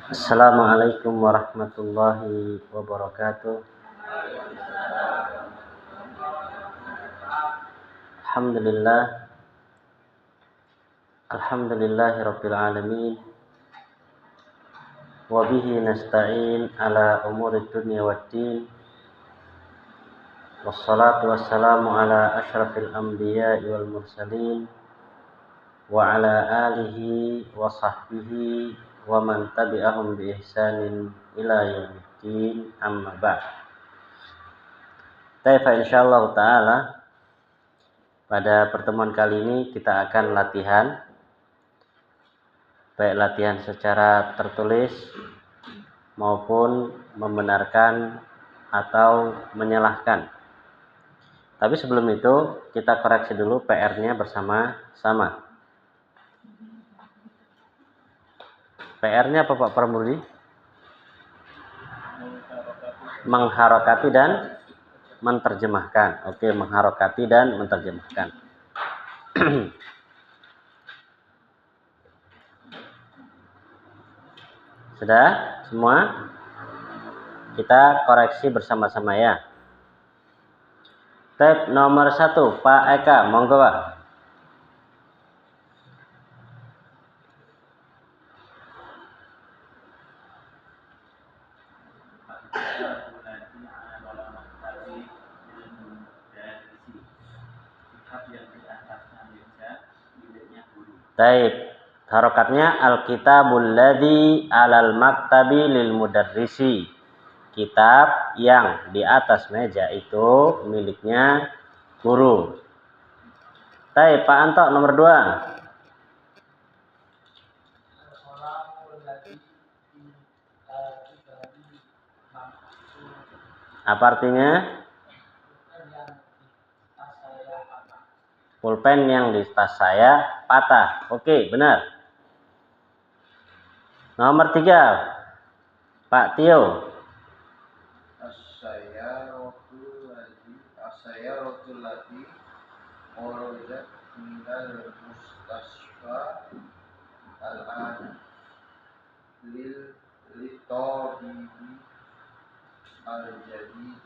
Assalamualaikum warahmatullahi wabarakatuh. Alhamdulillah. Alhamdulillahirabbil alamin. Wa bihi nasta'in ala umurid dunya waddin. Wassalatu wassalamu ala asyrafil anbiya'i wal mursalin wa ala alihi wa sahbihi wa man tabi'ahum bi ihsanin ila yaumiddin, amma ba'd. Insyaallah ta'ala pada pertemuan kali ini kita akan latihan, baik latihan secara tertulis maupun membenarkan atau menyalahkan. Tapi sebelum itu kita koreksi dulu PR-nya bersama-sama. PR-nya apa Pak Pramudi? Mengharokati dan menterjemahkan. Oke, mengharokati dan menterjemahkan. Sudah semua? Kita koreksi bersama-sama ya. Tab nomor 1, Pak Eka, monggo Pak. Taib. Harokatnya Alkitabul ladzi 'alal maktabi lil mudarrisi. Kitab yang di atas meja itu miliknya guru. Taib, Pak Anto nomor 2. Apa artinya? Pulpen yang di tas saya patah. Oke, benar. Nomor 3, Pak Tio. As-sayyaratul lati kharajat minal mustasfa al-an lil tabibi al-jadid.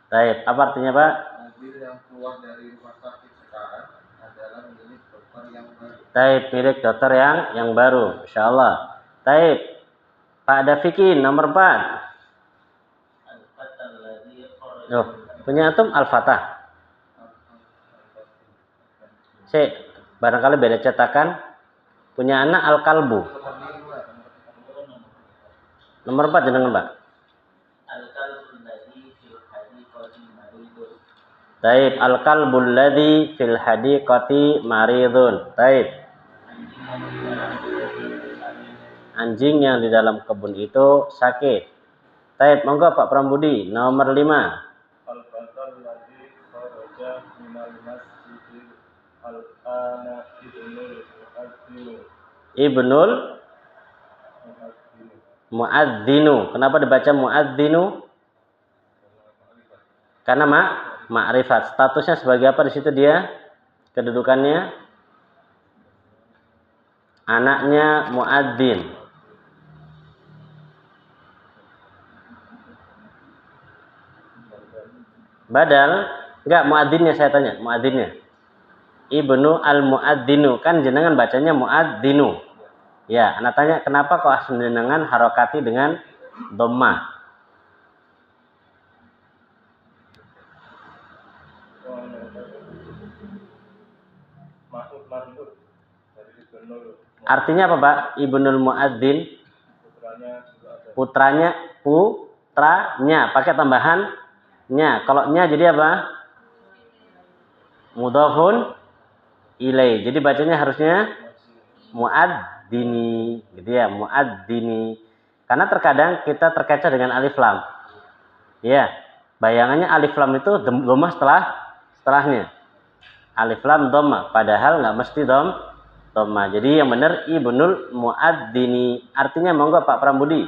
Baik, apa artinya Pak? Mobil yang keluar dari rumah sakit sekarang adalah milik dokter yang baru. Taib, milik dokter yang baru. Insyaallah. Taib. Pak Dafikin nomor 4. Oh, punya antum Al-Fatah. Barangkali beda cetakan. Punya anak Al-Kalbu. Nomor 4 jenengan, Pak. Taib, al-kalbul ladzi fil hadiqati maridun. Taib. Anjing yang di dalam kebun itu sakit. Taib, monggo Pak Prambudi, nomor 5. Al-batal ladzi kharaja minal masjidil al-ana Ibnul Muadzinu. Kenapa dibaca Muadzinu? Karena ma'rifat. Statusnya sebagai apa di situ dia? Kedudukannya anaknya muadzin. Badal? Enggak, muadzinnya saya tanya, muadzinnya. Ibnu al-muadzinu, kan jenengan bacanya muadzinu. Ya, anak tanya kenapa kok jenengan harokati dengan dhammah? Artinya apa, Pak? Ibnul muadzin? Putranya, pakai tambahan nya. Kalau nya jadi apa? Mudhafun ilai. Jadi bacanya harusnya muadzini, gitu ya, muadzini. Karena terkadang kita terkecoh dengan alif lam. Ya, bayangannya alif lam itu dhammah setelahnya. Alif lam dhammah, padahal nggak mesti dhammah. Jadi yang benar ibnul muadzini. Artinya monggo Pak Prambudi.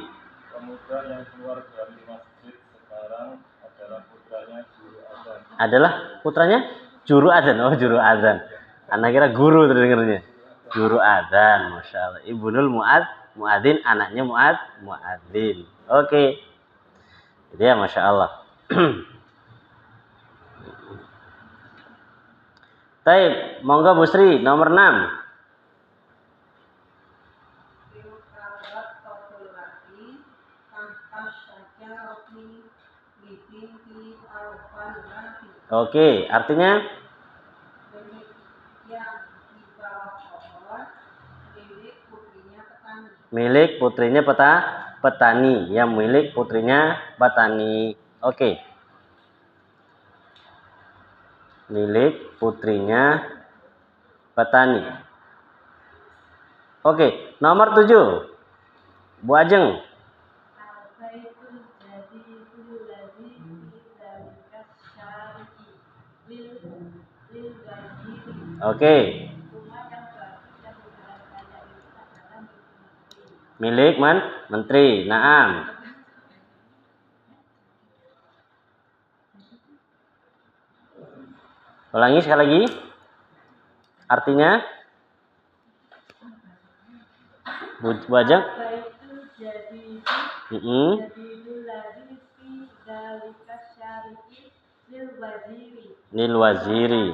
Pemuda yang keluar dari masjid sekarang adalah putranya juru azan. Adalah putranya juru azan. Oh, juru azan. Anak kira guru terdengarnya. Guru adzan, masya Allah. Ibnul muadzin, anaknya muadzin. Oke. Jadi ya, masya Allah. Taib, monggo Bu Sri, nomor 6. Oke, artinya milik putrinya petani, yang milik putrinya petani. Oke. Milik putrinya petani. Oke, nomor 7. Bu Ajeng. Oke. Milik menteri. Naam. Ulangi sekali lagi. Artinya Bu Ajeng. Lil waziri.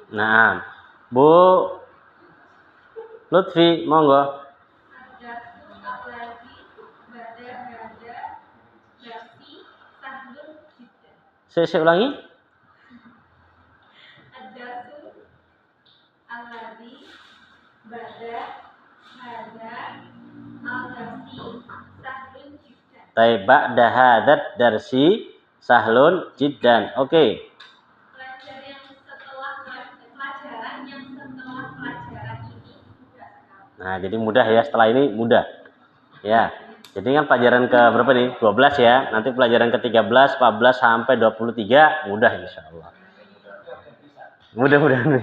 Nah, Bu Lutfi, monggo. Saya ulangi. Ba'da hadzal darsi sahlun jiddan. Oke. Nah, jadi mudah ya, setelah ini mudah. Ya. Jadi kan pelajaran ke berapa nih? 12 ya. Nanti pelajaran ke 13, 14 sampai 23 mudah insyaallah. Mudah-mudahan.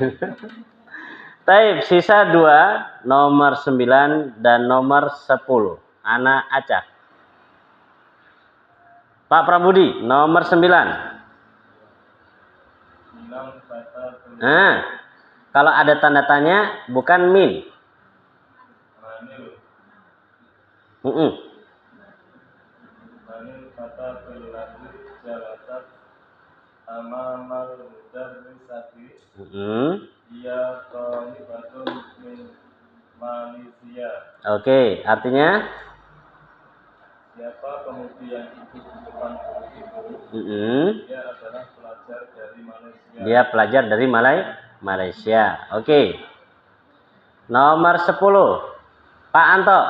Taib, sisa 2, nomor 9 dan nomor 10. Ana acak. Pak Prabudi, nomor 9. Nah, kalau ada tanda tanya bukan min. Oke, artinya siapa kemudian itu di depan itu, dia adalah pelajar dari Malaysia. Dia pelajar dari Malaysia. Oke. Nomor 10. Pak Anto.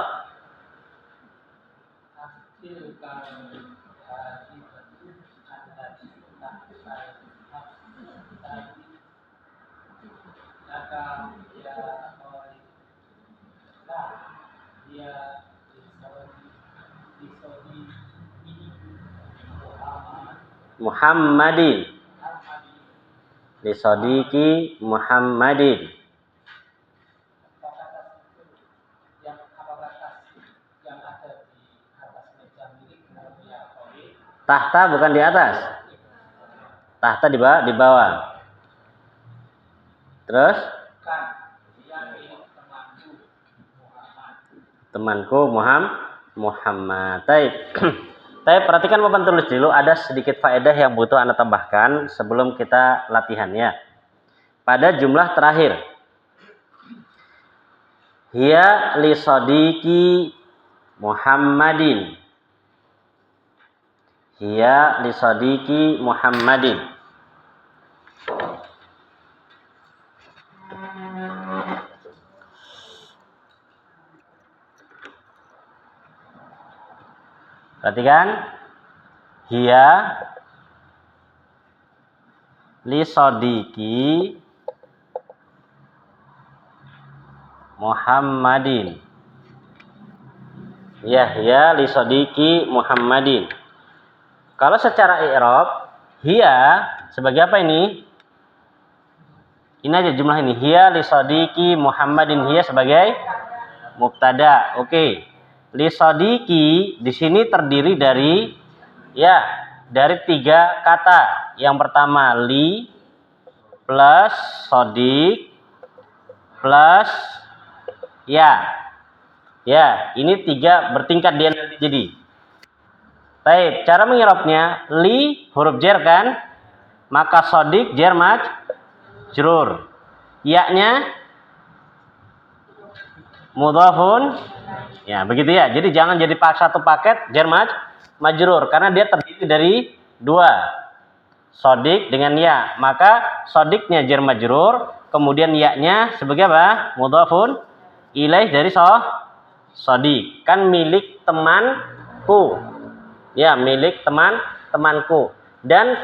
Muhammadin. Li sadiqi Muhammadin. Tahta bukan di atas. Tahta di bawah. Terus? Temanku Muhammad. Taib. Taib, perhatikan papan tulis dulu, ada sedikit faedah yang butuh Anda tambahkan sebelum kita latihan ya. Pada jumlah terakhir. Hiya li sadiqi Muhammadin. Hiya li sadiqi Muhammadin. Perhatikan. Hiya li sadiqi Muhammadin. Hiya li sadiqi Muhammadin. Kalau secara i'rab, hiya sebagai apa ini? Ini aja jumlah ini. Hiya li sadiqi Muhammadin, hiya sebagai mubtada. Oke. Li sadiqi di sini terdiri dari 3 kata. Yang pertama li, plus sodik plus ya. Ya, ini 3 bertingkat dia nanti jadi. Baik, cara mengirabnya li huruf jar kan? Maka sodik jar majrur. Ya-nya mudhafun. Ya, begitu ya. Jadi jangan jadi satu paket jar majrur karena dia terdiri dari 2. Sodik dengan ya. Maka sodiknya jar majrur, kemudian ya-nya sebagai apa? Mudhafun ilaih dari sodik. Kan milik temanku. Ya, milik temanku. Dan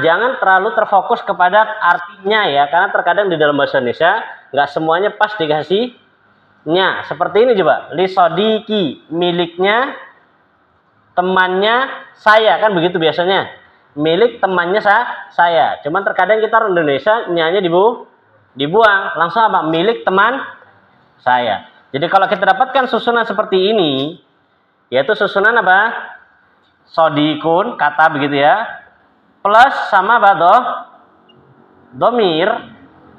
jangan terlalu terfokus kepada artinya ya, karena terkadang di dalam bahasa Indonesia nggak semuanya pas dikasihnya. Seperti ini coba, li sodiki, miliknya temannya saya, kan begitu biasanya. Milik temannya saya. Cuman terkadang kita orang Indonesia nyanya dibuang, langsung apa? Milik teman saya. Jadi kalau kita dapatkan susunan seperti ini, yaitu susunan apa? Sodikun, kata begitu ya, plus sama apa? Domir.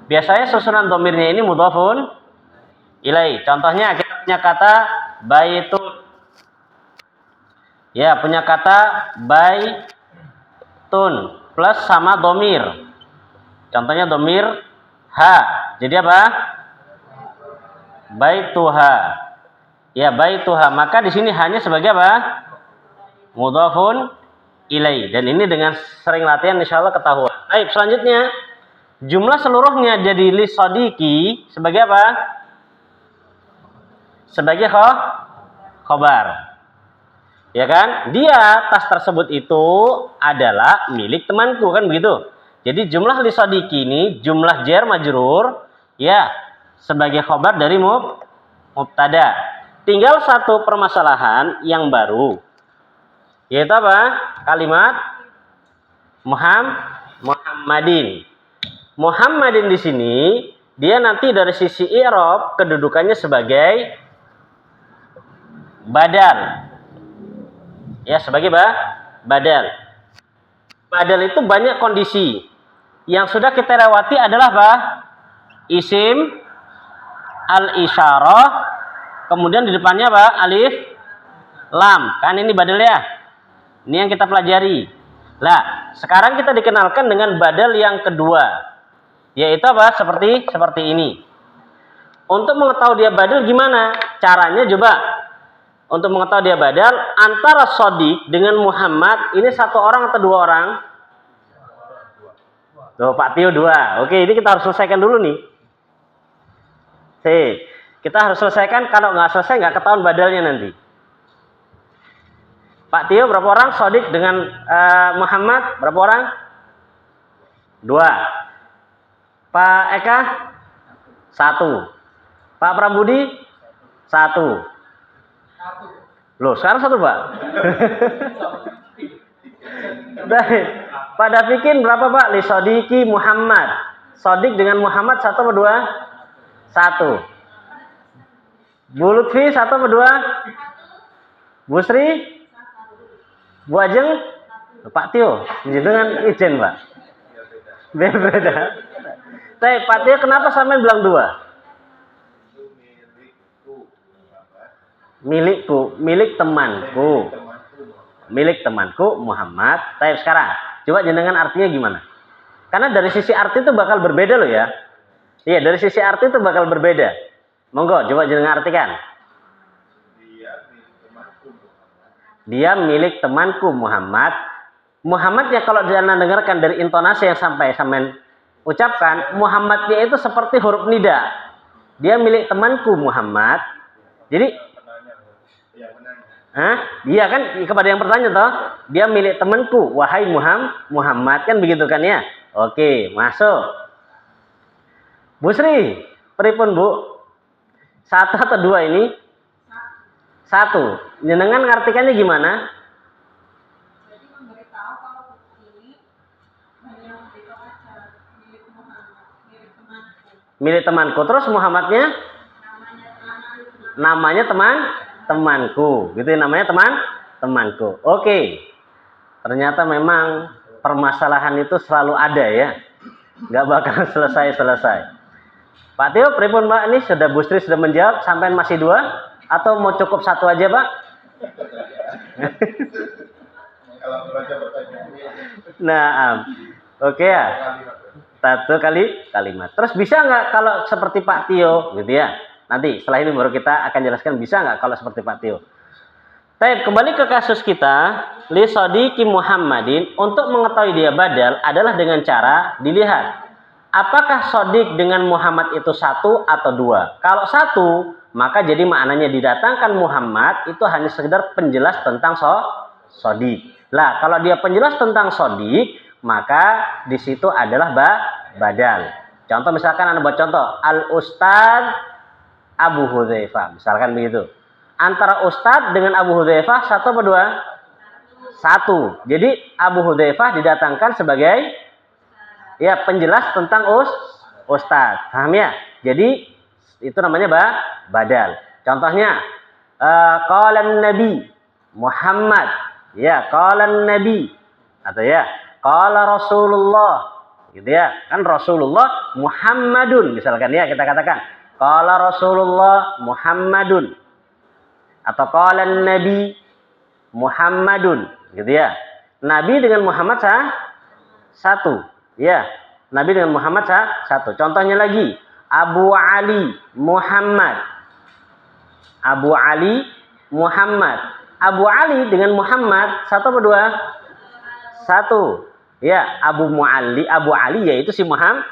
Biasanya susunan domirnya ini mudhafun ilai. Contohnya kita punya kata baitun. Ya, punya kata baitun plus sama domir. Contohnya domir ha. Jadi apa? Baituha. Ya, baituha. Maka di sini hanya sebagai apa? Mudhafun ilai. Dan ini dengan sering latihan insyaallah ketahuan. Baik, selanjutnya jumlah seluruhnya jadi li sodiki sebagai apa? Sebagai khobar. Ya kan? Dia, tas tersebut itu adalah milik temanku, kan begitu. Jadi jumlah li sodiki ini jumlah jar majrur ya sebagai khobar dari mubtada. Tinggal satu permasalahan yang baru, yaitu apa? Kalimat Muhammadin. Muhammadin di sini dia nanti dari sisi i'rab kedudukannya sebagai badal. Ya, sebagai badal. Badal itu banyak kondisi. Yang sudah kita lewati adalah apa? Isim al-isyarah, kemudian di depannya apa? Alif lam. Kan ini badal ya? Ini yang kita pelajari. Lah, sekarang kita dikenalkan dengan badal yang kedua. Yaitu apa? Seperti ini. Untuk mengetahui dia badal gimana? Caranya coba. Untuk mengetahui dia badal antara sodik dengan Muhammad, ini satu orang atau 2 orang? Tuh, Pak Tio 2. Oke, ini kita harus selesaikan dulu nih. Kita harus selesaikan, kalau nggak selesai nggak ketahuan badalnya nanti. Pak Tio berapa orang? Sodik dengan Muhammad berapa orang? 2. Pak Eka 1. Pak Prabudi 1. Loh, sekarang 1 Pak. Baik. Pak Dafikin berapa Pak? Li sodiki Muhammad. Sodik dengan Muhammad 1 atau 2? 1. Bu Lutfi 1 atau 2? Bu Sri? Bu Ajeng? Pak Tio? Dengan izin Pak. Beda. Tapi Pak Tio kenapa sampean bilang 2? Milikku, milik temanku. Milik temanku Muhammad. Tapi sekarang coba jenengan artinya gimana? Karena dari sisi arti itu bakal berbeda loh ya. Iya, dari sisi arti itu bakal berbeda. Monggo, coba jenengan artikan. Dia milik temanku Muhammad. Muhammadnya kalau jangan dengarkan dari intonasi yang sampai sampean ucapkan, Muhammadnya itu seperti huruf nida. Dia milik temanku Muhammad. Jadi, dia kan kepada yang bertanya toh, dia milik temanku, wahai Muhammad, kan begitu kan ya? Oke, masuk. Bu Sri, pripun Bu? 1 atau 2 ini? 1. Jenengan ngartikannya gimana? Jadi memberitahu kalau ini hanya memberitahu aja milik Muhammad, milik temanku. Milik temanku. Terus Muhammadnya? Namanya temanku. Gitu ya, namanya temanku. Oke. Ternyata memang permasalahan itu selalu ada ya. Nggak bakal selesai. Pak Tio, pripun Mbak, ini sudah Bu Sri sudah menjawab, sampai masih 2 atau mau cukup 1 aja Pak? Kalau baca pertanyaan. Nah, oke ya. 1 kali kalimat. Terus bisa nggak kalau seperti Pak Tio, gitu ya? Nanti setelah ini baru kita akan jelaskan bisa nggak kalau seperti Pak Tio. Baik, kembali ke kasus kita, li sodiki Muhammadin, untuk mengetahui dia badal adalah dengan cara dilihat apakah sodik dengan Muhammad itu 1 atau 2. Kalau 1, maka jadi maknanya didatangkan Muhammad itu hanya sekedar penjelas tentang sodik. Lah, kalau dia penjelas tentang sodik, maka di situ adalah badal. Contoh misalkan Anda buat contoh, Al-Ustadz Abu Hudzaifah, misalkan begitu. Antara Ustadz dengan Abu Hudzaifah 1 atau 2? 1. Jadi Abu Hudzaifah didatangkan sebagai ya penjelas tentang Ustadz. Paham ya? Jadi itu namanya badal. Contohnya qalan Nabi Muhammad, ya qalan Nabi, atau ya qala Rasulullah, gitu ya. Kan Rasulullah Muhammadun, misalkan ya, kita katakan qala Rasulullah Muhammadun, atau qalan Nabi Muhammadun, gitu ya. Nabi dengan Muhammad 1. Ya, Nabi dengan Muhammad 1. Contohnya lagi, Abu Ali Muhammad. Abu Ali Muhammad. Abu Ali dengan Muhammad 1 atau 2? 1. Ya, Abu Ali yaitu si Muhammad.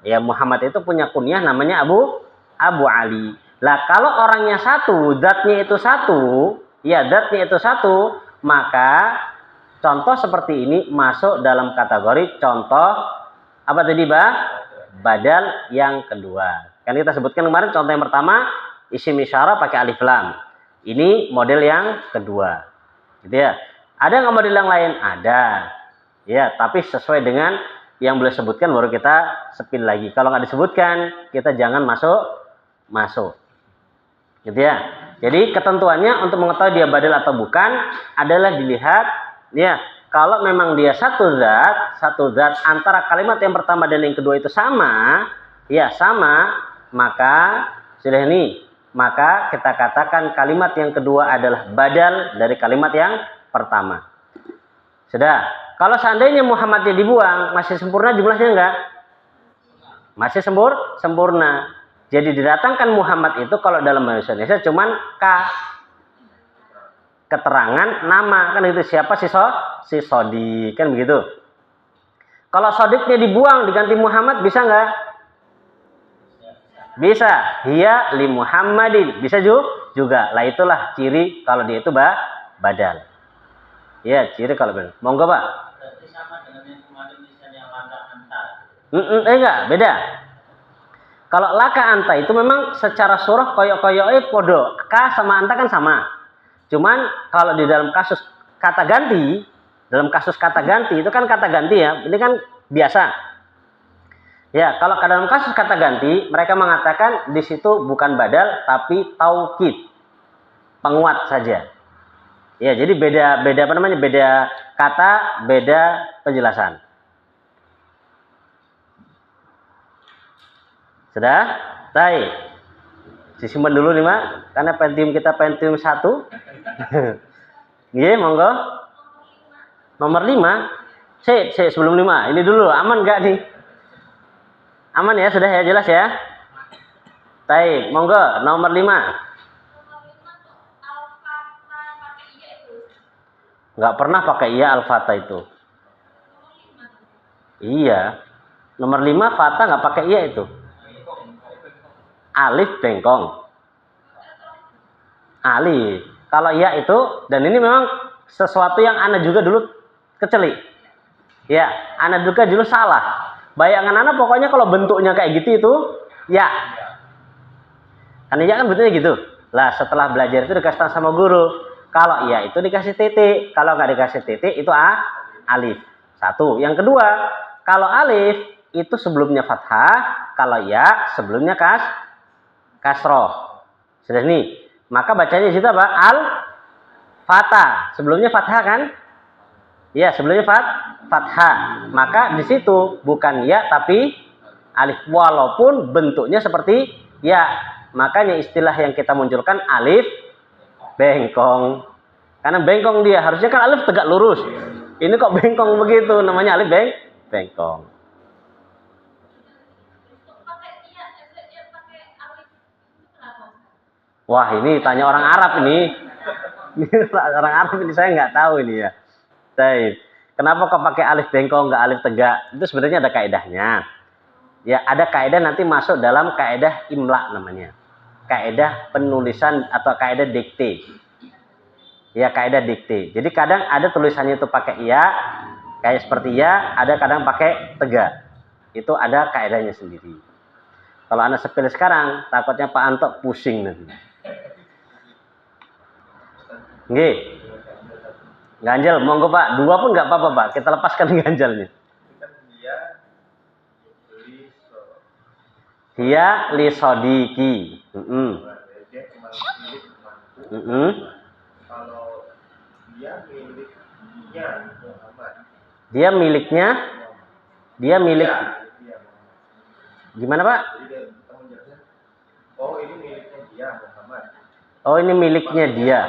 Ya, Muhammad itu punya kunyah namanya Abu Ali. Lah, kalau orangnya 1, zatnya itu 1, ya zatnya itu 1, maka contoh seperti ini masuk dalam kategori contoh apa tadi, badal yang kedua. Kan kita sebutkan kemarin contoh yang pertama isim isyarah pakai alif lam. Ini model yang kedua. Gitu ya. Ada nggak model yang lain? Ada. Ya, tapi sesuai dengan yang boleh sebutkan baru kita sepil lagi. Kalau nggak disebutkan, kita jangan masuk. Gitu ya. Jadi ketentuannya untuk mengetahui dia badal atau bukan adalah dilihat, ya, kalau memang dia satu zat antara kalimat yang pertama dan yang kedua itu sama, ya sama, maka sudah ini, maka kita katakan kalimat yang kedua adalah badal dari kalimat yang pertama. Sudah. Kalau seandainya Muhammadnya dibuang, masih sempurna jumlahnya enggak? Masih sempurna. Jadi didatangkan Muhammad itu kalau dalam bahasa Indonesia cuman keterangan nama, kan itu siapa si Sodik, kan begitu. Kalau Sodiknya dibuang diganti Muhammad bisa nggak? Bisa. Hiya li Muhammadin, bisa juga. Lah itulah ciri kalau dia itu badal. Ya, ciri kalau badal. Monggo Pak. Berarti sama dengan yang kemarin misalnya laka antar. Enggak, beda. Kalau laka anta itu memang secara surah koyok-koyoknya podo. Ka sama anta kan sama. Cuman kalau di dalam kasus kata ganti itu kan kata ganti ya. Ini kan biasa. Ya, kalau dalam kasus kata ganti, mereka mengatakan di situ bukan badal tapi taukid. Penguat saja. Ya, jadi beda apa namanya? Beda kata, beda penjelasan. Sudah? Baik. Disimpan dulu nih, Mak, karena Pentium kita Pentium 1. Nggih, monggo. Nomor 5. Sebelum 5. Ini dulu, aman enggak nih? Aman ya, sudah ya, jelas ya? Baik, monggo nomor 5. Enggak pernah pakai iya al-fatah itu. Iya. Nomor 5 fatah enggak pakai iya itu. Alif bengkong. Alif. Kalau iya itu, dan ini memang sesuatu yang Anda juga dulu keceli. Ya, Anda juga dulu salah. Bayangan Anda pokoknya kalau bentuknya kayak gitu itu, ya. Karena ya kan bentuknya gitu. Lah setelah belajar itu dikasih tahu sama guru. Kalau iya itu dikasih titik. Kalau nggak dikasih titik itu alif. 1. Yang kedua, kalau alif itu sebelumnya fathah. Kalau ya sebelumnya kasroh. Sudah nih. Maka bacanya di situ apa? Al-fatah. Sebelumnya fathah kan? Ya, sebelumnya fathah. Maka di situ bukan ya tapi alif, walaupun bentuknya seperti ya. Makanya istilah yang kita munculkan alif bengkong. Karena bengkong dia, harusnya kan alif tegak lurus. Ini kok bengkong begitu, namanya alif bengkong. Wah, ini tanya orang Arab ini. Ini orang Arab ini saya nggak tahu ini ya. Baik. Kenapa kok pakai alif bengkong nggak alif tegak? Itu sebenarnya ada kaedahnya. Ya, ada kaedah nanti masuk dalam kaedah imla namanya. Kaedah penulisan atau kaedah dikte. Ya, kaedah dikte. Jadi kadang ada tulisannya itu pakai ya, kayak seperti ya, ada kadang pakai tegak. Itu ada kaedahnya sendiri. Kalau anak sepil sekarang, takutnya Pak Anto pusing nanti. Nggih. Ganjel, monggo Pak. 2 pun nggak apa-apa Pak. Kita lepaskan ganjalnya. Dia li sodiki. Kalau dia miliknya Muhammad. Dia milik. Gimana Pak? Oh, ini miliknya dia Muhammad. Oh, ini miliknya dia.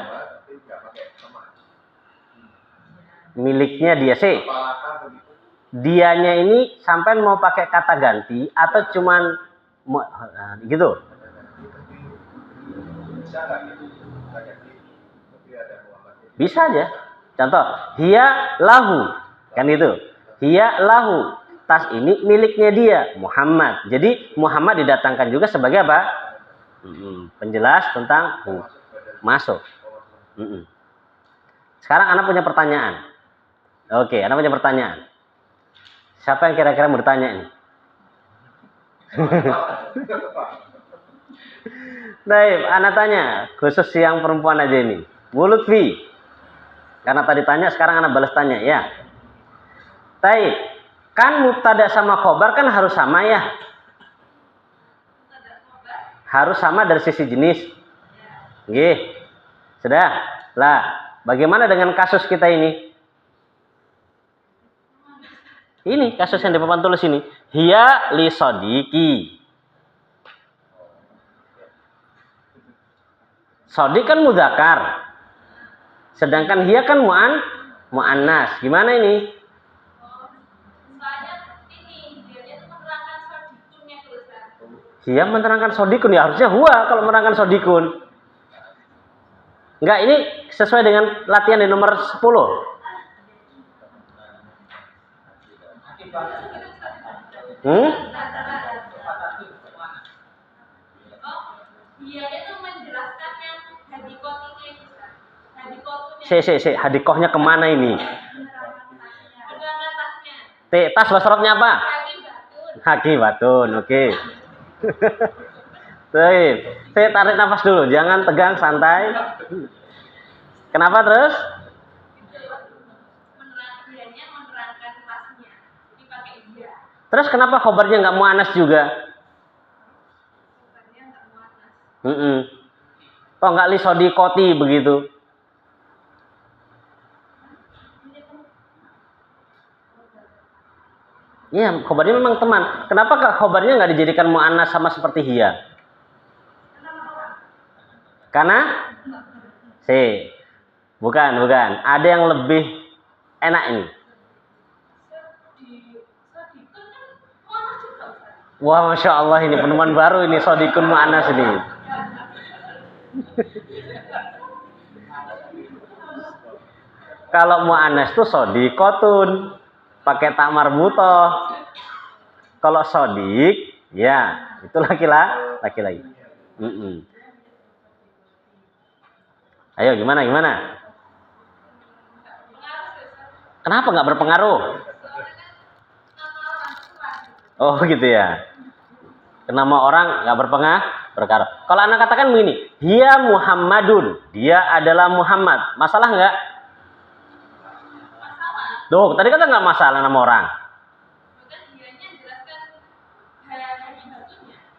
Miliknya dia sih. Dianya ini sampai mau pakai kata ganti atau cuman gitu? Bisa aja. Contoh, hiya lahu. Kan itu. Hiya lahu. Tas ini miliknya dia, Muhammad. Jadi Muhammad didatangkan juga sebagai apa? Penjelas tentang masuk. Sekarang anak punya pertanyaan. Oke, anak punya pertanyaan. Siapa yang kira-kira mau bertanya ini? Baik, anak tanya. Khusus yang perempuan aja ini. Wulutfi. Karena tadi tanya, sekarang anak balas tanya ya. Baik, kan mubtada sama khobar kan harus sama ya. Harus sama dari sisi jenis. Nggih. Sudah. Lah, bagaimana dengan kasus kita ini? Ini kasus yang di papan tulis ini. Hiya li sodiki. Sodik kan mudzakkar. Sedangkan hiya kan muannas. Gimana ini? Hiya menerangkan sodikun ya, harusnya huwa kalau menerangkan sodikun. Enggak, ini sesuai dengan latihan di nomor 10. Dia itu menjelaskan yang hadikotinya itu. Hadikotunya. Hadikohnya kemana ini? Tas wasrofnya apa? Hakibatun. Oke. Baik. Saya tarik nafas dulu, jangan tegang, santai. Kenapa terus? Menerangkan tasnya. Dipakai dia. Terus kenapa khobarnya nggak muannas juga? Khobarnya nggak muannas. Kok nggak li sodikoti begitu? Iya, khobarnya memang teman. Kenapa khobarnya nggak dijadikan muannas sama seperti hiya? Karena bukan. Ada yang lebih enak ini. Wah, masya Allah, ini penemuan baru ini, sodikun mu'annas ini. Kalau mu'annas itu sodikotun, pakai tak marbutoh. Kalau sodik, ya itu laki-laki. Ayo gimana? Kenapa nggak berpengaruh? Oh gitu ya. Nama orang nggak berpengaruh. Kalau anak katakan begini, dia Muhammadun, dia adalah Muhammad, masalah nggak? Tuh, tadi kata nggak masalah nama orang.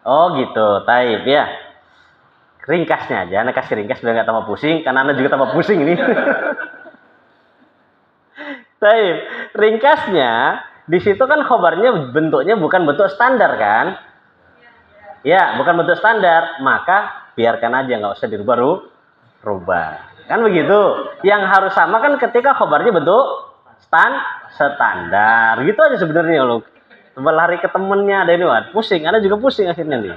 Oh gitu, taib ya. Ringkasnya aja, anak kasih ringkas biar nggak tambah pusing, karena anak juga tambah pusing ini. Baik, ringkasnya di situ kan khobarnya bentuknya bukan bentuk standar kan? Ya, bukan bentuk standar, maka biarkan aja, nggak usah dirubah-rubah. Kan begitu? Yang harus sama kan ketika khobarnya bentuk standar. Gitu aja sebenarnya loh. Coba lari ke temennya, ada ini, pusing, Anda juga pusing akhirnya nih.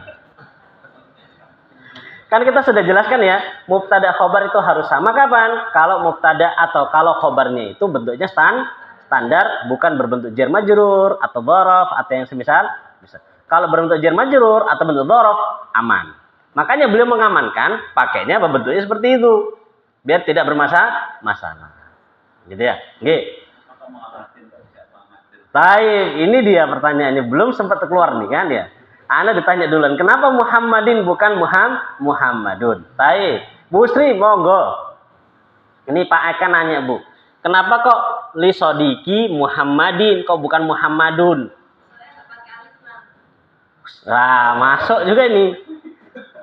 Kan kita sudah jelaskan ya, mubtada khobar itu harus sama kapan? Kalau mubtada atau kalau khobarnya itu bentuknya standar, bukan berbentuk jar majrur atau dzaraf atau yang semisal. Kalau berbentuk jar majrur atau bentuk dzaraf, aman. Makanya beliau mengamankan pakainya bentuknya seperti itu, biar tidak bermasalah. Gitu ya? Nggih. Baik, ini dia pertanyaannya, belum sempat keluar nih kan ya. Anda ditanya duluan, kenapa Muhammadin bukan Muhammadun? Baik, Bu Sri, monggo. Ini Pak Eka nanya, Bu. Kenapa kok li sodiki Muhammadin, kok bukan Muhammadun? Nah, masuk juga ini.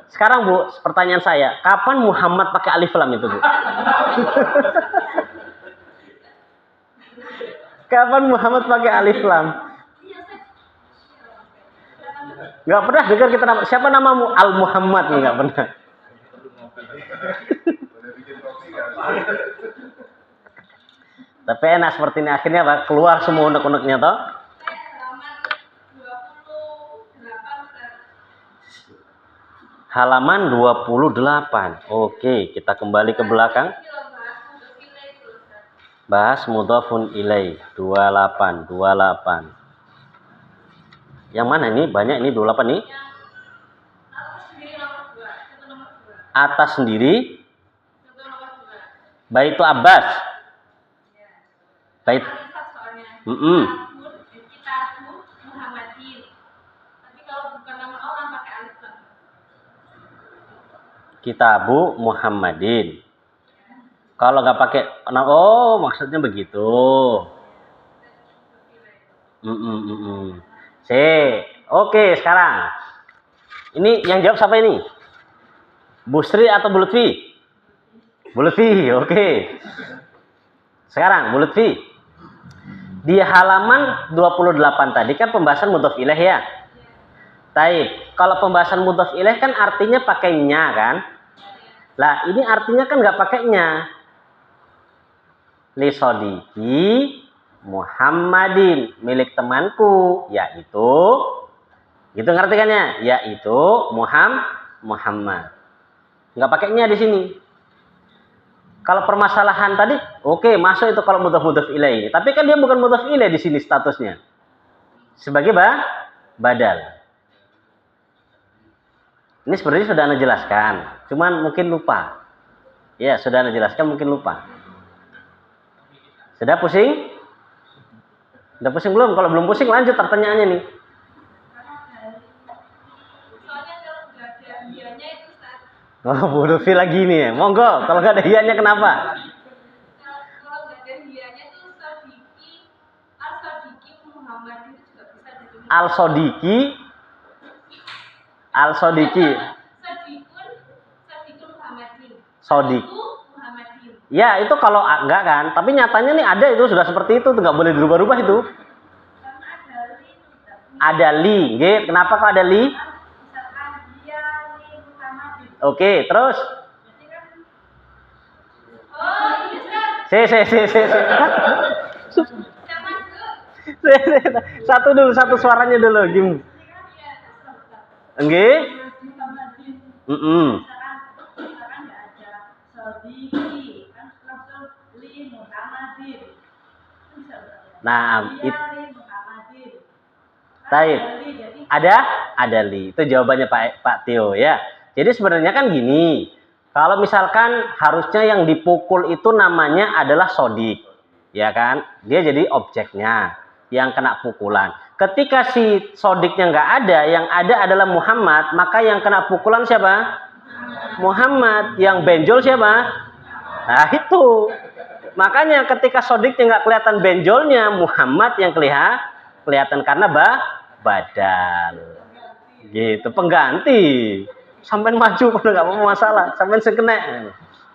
Sekarang Bu, pertanyaan saya, kapan Muhammad pakai alif lam itu, Bu? Kapan Muhammad pakai alif lam? Nggak pernah dengar kita nama. Siapa namamu? Al Muhammad, nggak pernah. Tapi enak seperti ini akhirnya Pak, keluar semua unek-uneknya toh. Halaman 28. Oke, kita kembali ke belakang. Bahas mudhafun ilai 28. Yang mana ini? Banyak ini 28 nih. Atas sendiri. Baitu Abbas. Bait. Kitabu Muhammadin. Kalau nggak pakai, oh maksudnya begitu. Oke, sekarang. Ini yang jawab siapa ini? Bu Sri atau Bu Lutfi? Bu Lutfi, oke. Sekarang, Bu Lutfi. Di halaman 28 tadi kan pembahasan mudhof ilaih ya? Taib. Kalau pembahasan mudhof ilaih kan artinya pakai nya kan? Lah, ini artinya kan nggak pakai nya. Li sodiki Muhammadin, milik temanku, yaitu, gitu ngertikannya, yaitu Muhammad. Nggak pakainya di sini. Kalau permasalahan tadi, oke, masuk itu kalau mudhof ilaih. Tapi kan dia bukan mudhof ilaih di sini statusnya. Sebagai badal. Ini sebenarnya sudah Anda jelaskan, cuman mungkin lupa. Ya, sudah Anda jelaskan, mungkin lupa. Sudah pusing? Udah pusing belum? Kalau belum pusing lanjut pertanyaannya nih. Soalnya kalau nggak ada hianya itu Ustaz. Oh, Bu Lutfi lagi nih ya. Monggo, kalau nggak ada hianya kenapa? Kalau nggak ada hianya itu Sodiki, Al-Sodiki Muhammad itu juga bisa ditulis. Al-Sodiki. Sodikun Muhammadin. Sodik. Muhammadin. Ya, itu kalau enggak kan. Tapi nyatanya nih ada itu sudah seperti itu, nggak boleh dirubah-rubah itu. Karena ada li Ustaz. Ada li, nggih. Kenapa kok ada li? Misalkan dia li Muhammadin. Oke, terus. Berarti kan oh, iya Ustaz. Satu dulu, satu suaranya dulu, Gim. Nggih. Misalkan nggak ada Sodiki, kan langsung li Muhammadin. Bisa berarti. Nah, Dia li Muhammadin. Taib. Jadi Ada li. Itu jawabannya Pak Tio ya. Jadi sebenarnya kan gini. Kalau misalkan harusnya yang dipukul itu namanya adalah sodik. Ya kan? Dia jadi objeknya yang kena pukulan. Ketika si sodiknya nggak ada, yang ada adalah Muhammad, maka yang kena pukulan siapa? Muhammad. Yang benjol siapa? Nah itu. Makanya ketika sodiknya nggak kelihatan benjolnya, Muhammad yang kelihatan karena badal. Gitu, pengganti. Sampai maju pada nggak mau masalah, sampai sekena.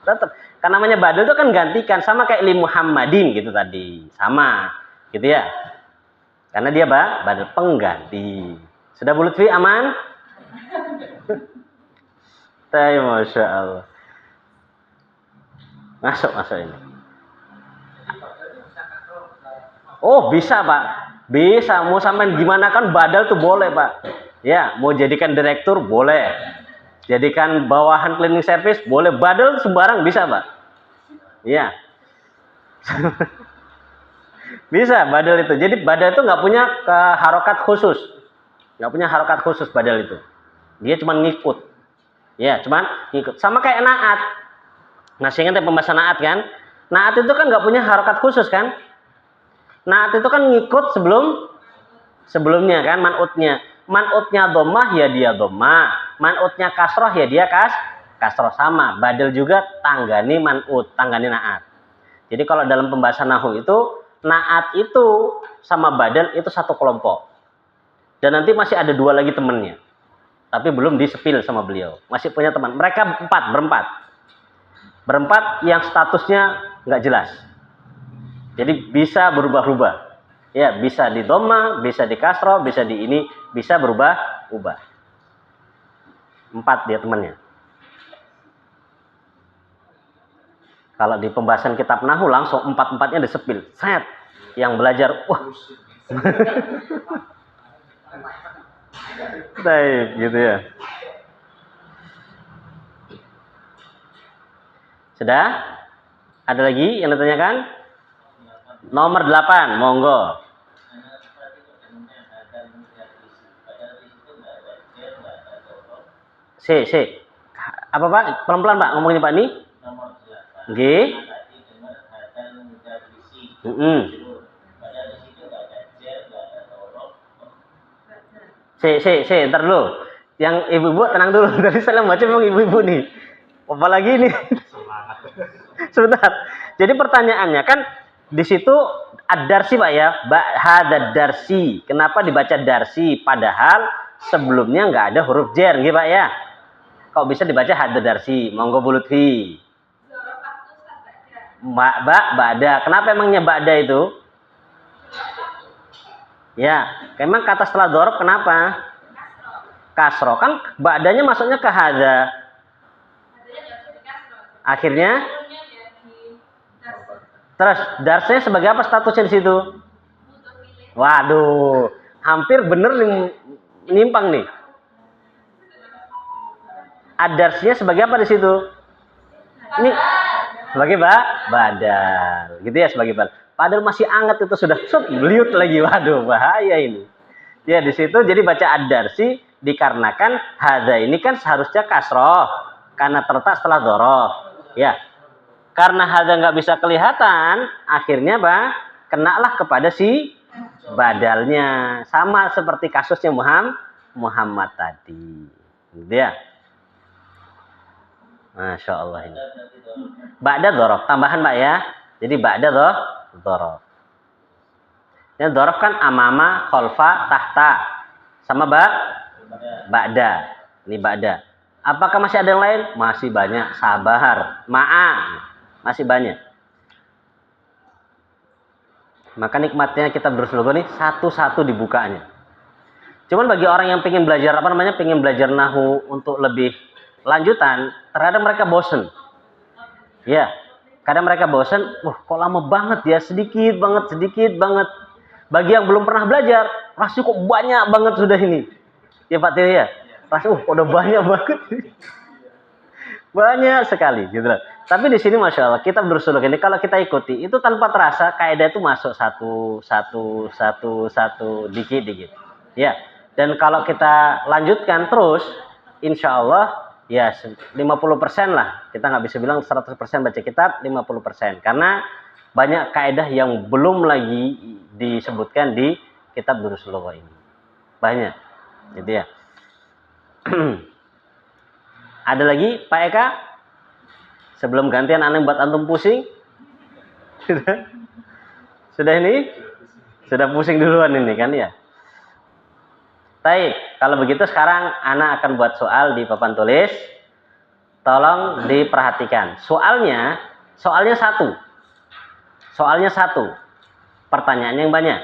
Tetap. Karena namanya badal itu kan gantikan, sama kayak li Muhammadin gitu tadi. Sama. Gitu ya. Karena dia badal pengganti. Sudah Bu Lutfi aman? Masya Allah. Masuk ini. Oh bisa Pak, bisa. Mau sampai gimana kan badal tuh boleh Pak. Ya, mau jadikan direktur boleh, jadikan bawahan cleaning service boleh. Badal sembarang bisa Pak. Ya, bisa badal itu. Jadi badal itu nggak punya harokat khusus, nggak punya harokat khusus badal itu. Dia cuma ngikut. Ya, cuman ngikut. Sama kayak naat. Masih ingat ya pembahasan naat kan? Naat itu kan nggak punya harokat khusus kan? Naat itu kan ngikut sebelumnya kan, man'utnya. Man'utnya dhammah ya dia dhammah. Man'utnya kasroh ya dia kasroh sama. Badal juga tanggani man'ut, tanggani naat. Jadi kalau dalam pembahasan nahu itu, naat itu sama badal itu satu kelompok. Dan nanti masih ada 2 lagi temannya. Tapi belum disepil sama beliau. Masih punya teman. Mereka berempat yang statusnya nggak jelas. Jadi bisa berubah-ubah. Ya, bisa di dhamma, bisa di kasroh, bisa di ini, bisa berubah-ubah. 4 dia temannya. Kalau di pembahasan kitab Nahu langsung 4-4-nya disepil. Set. Yang belajar, wah. Baik, gitu ya. Sudah? Ada lagi yang ditanyakan? Nomor 8, monggo. Si. Apa Pak? Pelan-pelan Pak, ngomongin Pak ini. Nomor 8. G. Si, ntar dulu. Yang ibu-ibu tenang dulu. Tadi saya baca memang ibu-ibu nih. Apalagi ini. Sebentar. Jadi pertanyaannya kan di situ ad-darsi Pak ya. Hadad darsi. Kenapa dibaca darsi? Padahal sebelumnya nggak ada huruf jer, gitu Pak ya. Kok bisa dibaca hadad darsi? Monggo Bu Lutfi. Ba'da. Kenapa emangnya ba'da itu? Ya, emang kata setelah dzaraf kenapa? Kasroh. Kan ba'danya masuknya ke hada. Akhirnya terus darsnya sebagai apa statusnya di situ? Waduh, hampir bener nyimpang nih. Ad-darsnya sebagai apa di situ? Ini sebagai badal. Gitu ya, sebagai badal. Padahal masih anget itu sudah beliut lagi. Waduh, bahaya ini. Ya, di situ jadi baca ad-darsi dikarenakan hadza ini kan seharusnya kasroh karena terletak setelah dzaraf. Ya. Karena hadza nggak bisa kelihatan, akhirnya kenalah kepada si badalnya. Sama seperti kasusnya Muhammad tadi. Gitu ya. Masya Allah ini. Ba'da dzaraf, tambahan Pak ya. Jadi ba'da dzaraf. Yang dzaraf kan amama, khalfa, tahta. Sama ba'da. Ini ba'da. Apakah masih ada yang lain? Masih banyak. Sabar, ma'a. Masih banyak. Maka nikmatnya kita berusul nih satu-satu dibukanya. Cuman bagi orang yang pengen belajar pengen belajar nahu untuk lebih lanjutan, terkadang mereka bosen. Ya, kadang mereka bosen, kok lama banget ya, sedikit banget. Bagi yang belum pernah belajar, rasanya kok banyak banget sudah ini. Ya Pak Tio ya, rasanya udah banyak banget. Banyak sekali gitu loh. Tapi di sini Masya Allah kita berusul ini kalau kita ikuti itu tanpa terasa kaidah itu masuk satu dikit. Ya. Dan kalau kita lanjutkan terus, insya Allah ya 50% lah. Kita nggak bisa bilang 100% baca kitab, 50%. Karena banyak kaidah yang belum lagi disebutkan di kitab Durusul Lughah ini. Banyak. Gitu ya. Ada lagi Pak Eka? Sebelum gantian aneh buat antum pusing? Sudah ini? Sudah pusing duluan ini kan ya? Baik, kalau begitu sekarang Ana akan buat soal di papan tulis. Tolong diperhatikan. Soalnya satu. Soalnya satu. Pertanyaannya yang banyak.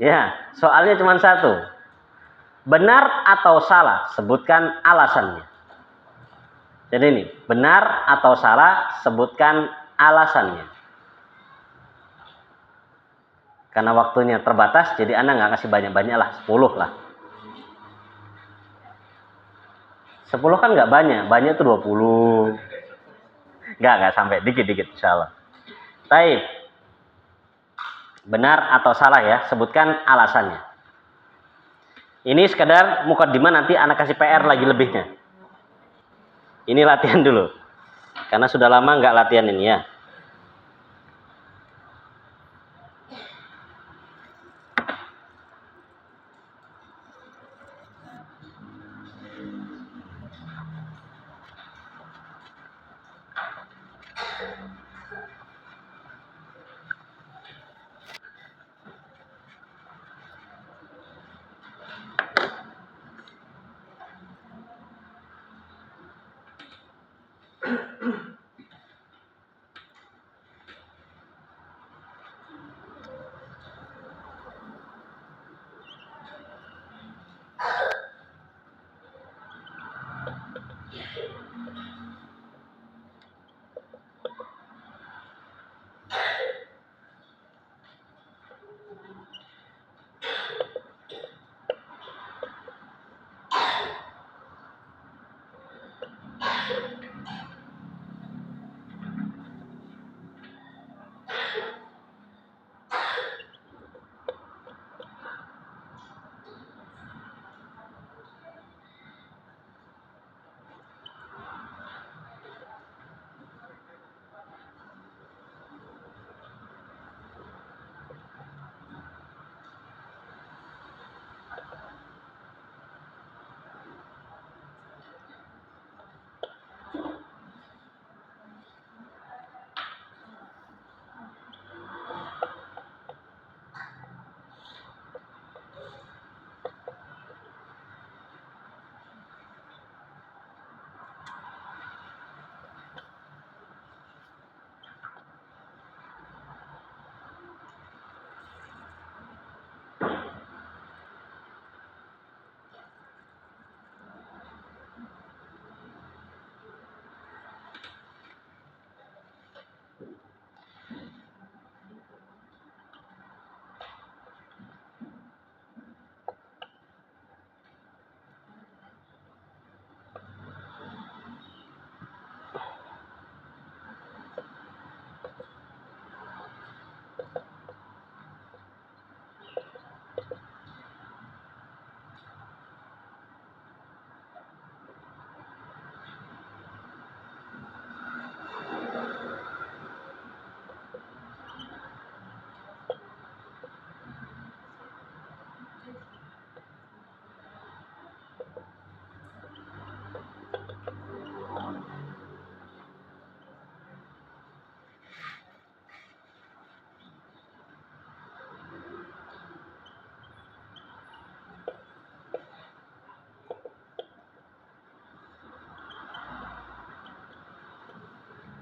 Ya, soalnya cuma satu. Benar atau salah? Sebutkan alasannya. Jadi ini, benar atau salah? Sebutkan alasannya. Karena waktunya terbatas, jadi Anda nggak kasih banyak-banyak lah, 10 lah. 10 kan nggak banyak tuh 20. Nggak sampai, dikit-dikit insya Allah. Baik. Benar atau salah ya, sebutkan alasannya. Ini sekedar mukadimah, nanti anak kasih PR lagi lebihnya. Ini latihan dulu. Karena sudah lama nggak latihan ini ya.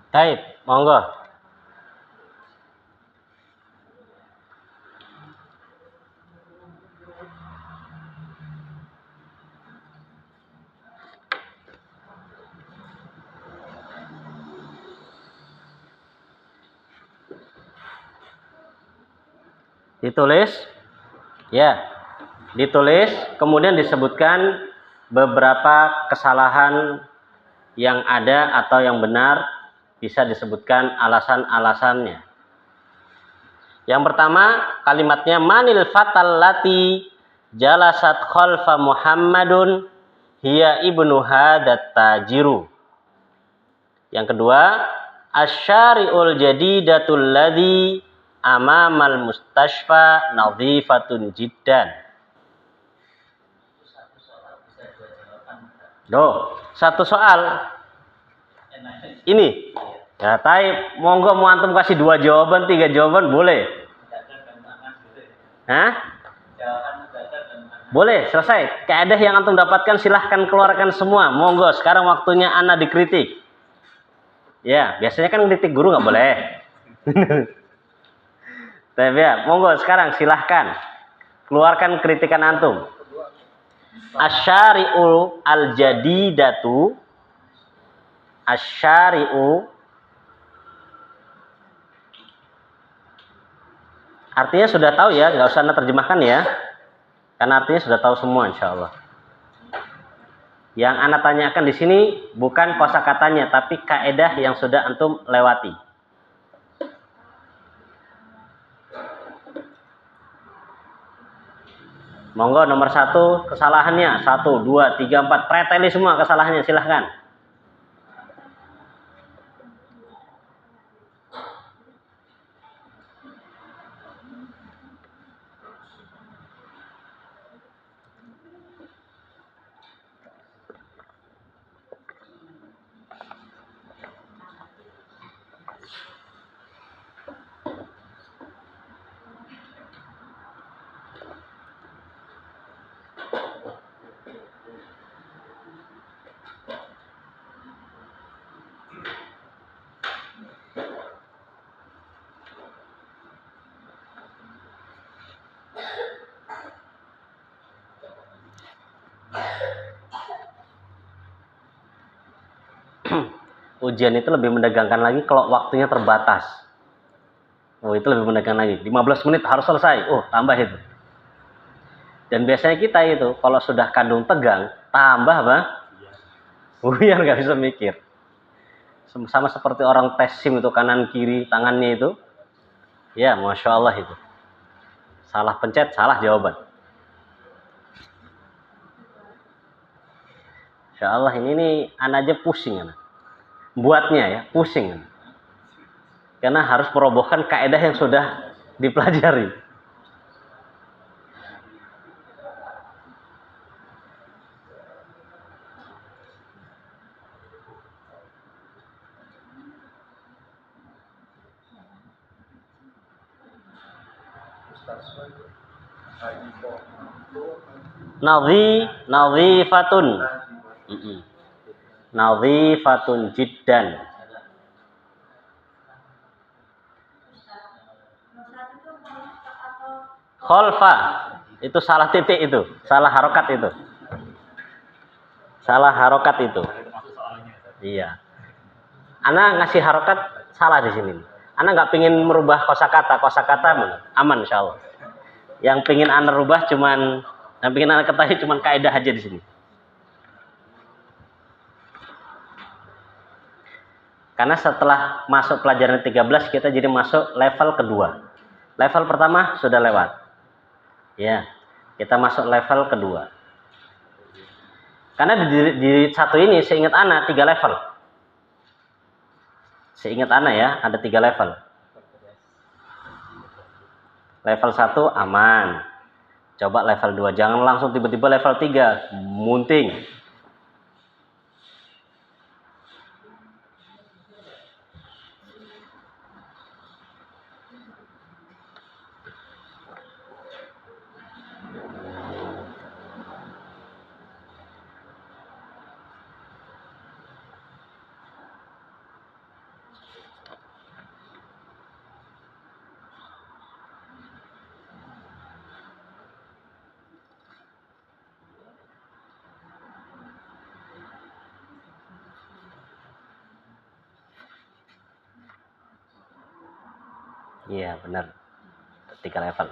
Baik, monggo. Ditulis, ya, ditulis, kemudian disebutkan beberapa kesalahan yang ada atau yang benar, bisa disebutkan alasan-alasannya. Yang pertama, kalimatnya manil fatal lati jalasat khalfa Muhammadun hiya ibnu hadat tajiru. Yang kedua, asyari'ul jadidatul ladzi amamal mustashfa nadhifatun jiddan. Satu soal. Ini. Ya, taib, monggo mau antum kasih 2 jawaban, 3 jawaban boleh. Hah? Jawaban mudadah dan Boleh, selesai. Kaidah yang antum dapatkan silahkan keluarkan semua. Monggo, sekarang waktunya ana dikritik. Ya, biasanya kan kritik guru nggak boleh. Tapi ya, monggo sekarang silahkan keluarkan kritikan antum. Asyari'u al-jadidatu. Asyari'u artinya sudah tahu ya, nggak usah anda terjemahkan ya. Karena artinya sudah tahu semua insya Allah. Yang anda tanyakan di sini bukan kosakatanya, tapi kaidah yang sudah antum lewati. Monggo nomor 1 kesalahannya 1, 2, 3, 4 preteli semua kesalahannya silahkan. Ujian itu lebih mendegangkan lagi kalau waktunya terbatas. Oh, itu lebih mendegangkan lagi. 15 menit harus selesai. Oh, tambah itu. Dan biasanya kita itu kalau sudah kandung tegang, tambah apa? Buyar nggak bisa mikir. Sama seperti orang tes SIM itu kanan kiri tangannya itu. Ya, masya Allah itu. Salah pencet, salah jawaban. Insya Allah ini nih, anak aja pusing anak. Buatnya ya, pusing. Karena harus merobohkan kaidah yang sudah dipelajari. Nadhifatun. Nadhifatun jiddan. Kholfa. Itu salah titik itu. Salah harokat itu. Salah harokat itu. Iya. Ana ngasih harokat salah di sini. Ana nggak pingin merubah kosakata aman insya Allah. Yang pingin ana rubah cuman, yang pingin ana ketahui cuman kaidah aja di sini. Karena setelah masuk pelajaran 13 kita jadi masuk level kedua. Level pertama sudah lewat. Ya, kita masuk level kedua. Karena di satu ini seingat ana 3 level. Seingat ana ya, ada 3 level. Level 1 aman. Coba level 2, jangan langsung tiba-tiba level 3, munting. Iya, benar. 3 level.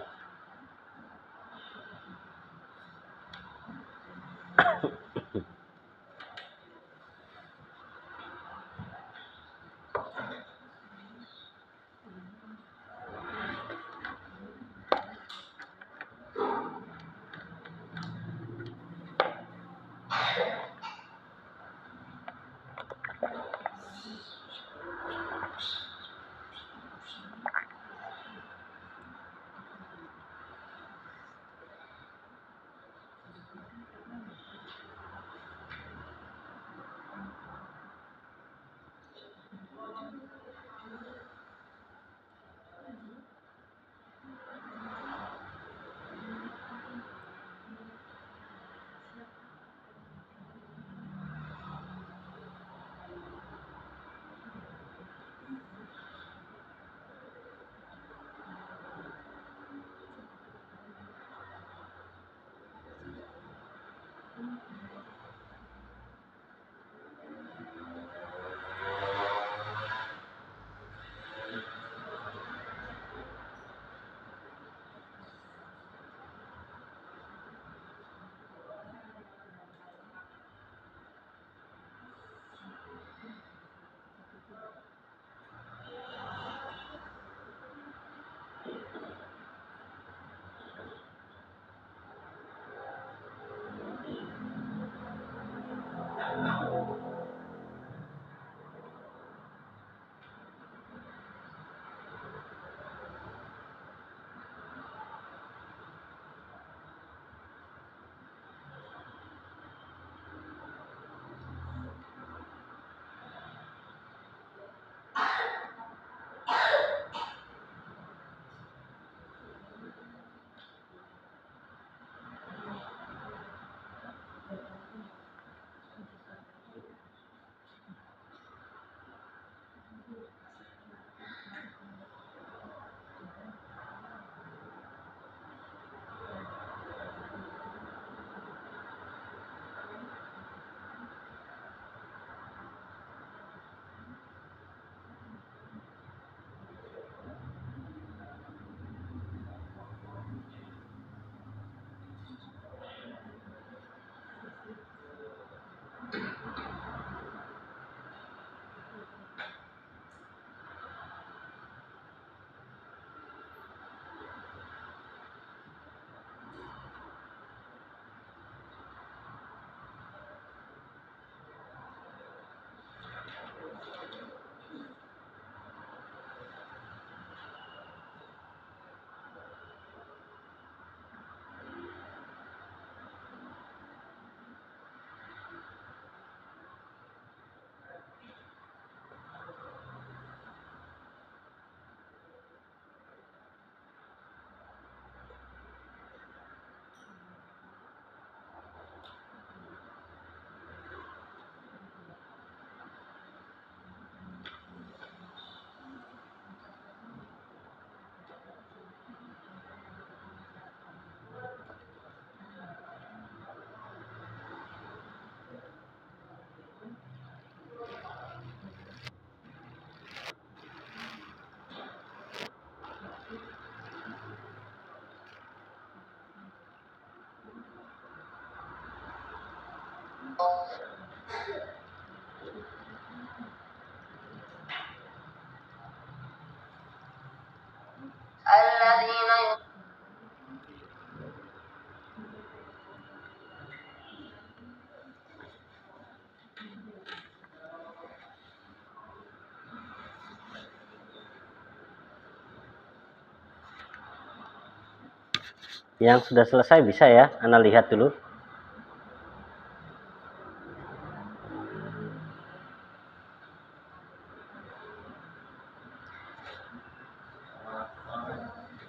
Yang sudah selesai bisa ya, Ana lihat dulu.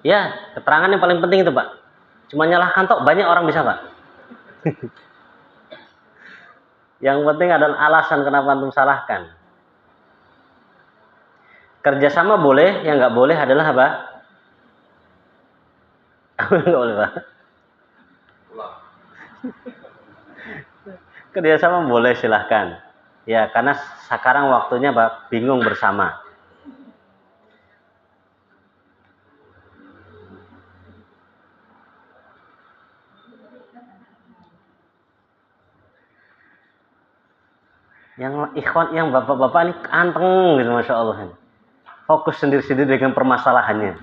Ya, keterangan yang paling penting itu Pak. Cuma nyalahkan tok, banyak orang bisa Pak. Yang penting adalah alasan kenapa antum salahkan. Kerjasama boleh, yang nggak boleh adalah apa? Nggak boleh Pak. Kerjasama boleh silahkan. Ya, karena sekarang waktunya Pak, bingung bersama. Yang ikhwan, yang bapak-bapak ini anteng gitu, Masya Allah. Fokus sendiri-sendiri dengan permasalahannya.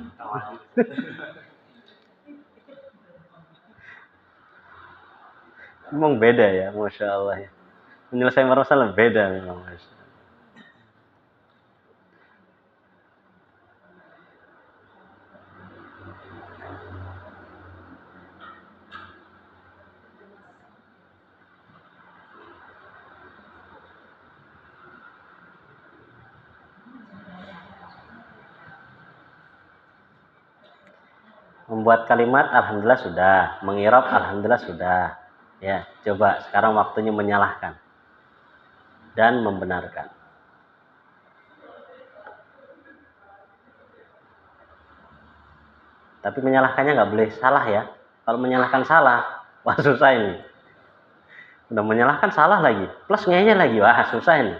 Memang beda ya, Masya Allah ya. Menyelesaikan masalah beda memang. Masya Allah. Membuat kalimat alhamdulillah sudah, mengirab alhamdulillah sudah. Ya, coba sekarang waktunya menyalahkan dan membenarkan. Tapi menyalahkannya nggak boleh salah ya. Kalau menyalahkan salah, wah susah ini. Udah menyalahkan salah lagi, plus ngeyel lagi, wah susah ini.